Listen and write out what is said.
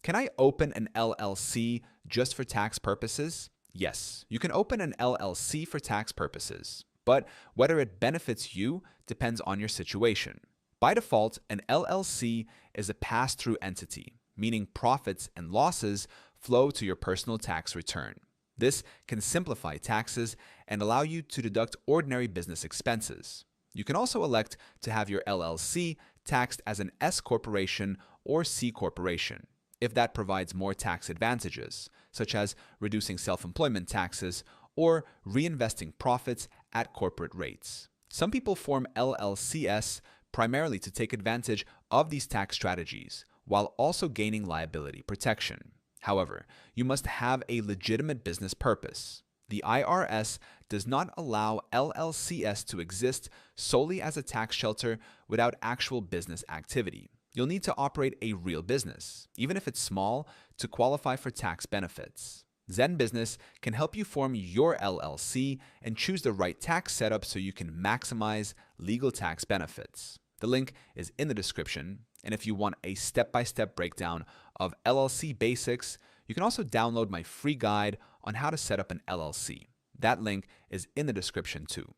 Can I open an LLC just for tax purposes? Yes, you can open an LLC for tax purposes, but whether it benefits you depends on your situation. By default, an LLC is a pass-through entity, meaning profits and losses flow to your personal tax return. This can simplify taxes and allow you to deduct ordinary business expenses. You can also elect to have your LLC taxed as an S corporation or C corporation, if that provides more tax advantages, such as reducing self-employment taxes or reinvesting profits at corporate rates. Some people form LLCs primarily to take advantage of these tax strategies, while also gaining liability protection. However, you must have a legitimate business purpose. The IRS does not allow LLCs to exist solely as a tax shelter without actual business activity. You'll need to operate a real business, even if it's small, to qualify for tax benefits. Zen Business can help you form your LLC and choose the right tax setup so you can maximize legal tax benefits. The link is in the description, and if you want a step-by-step breakdown of LLC basics, you can also download my free guide on how to set up an LLC. That link is in the description too.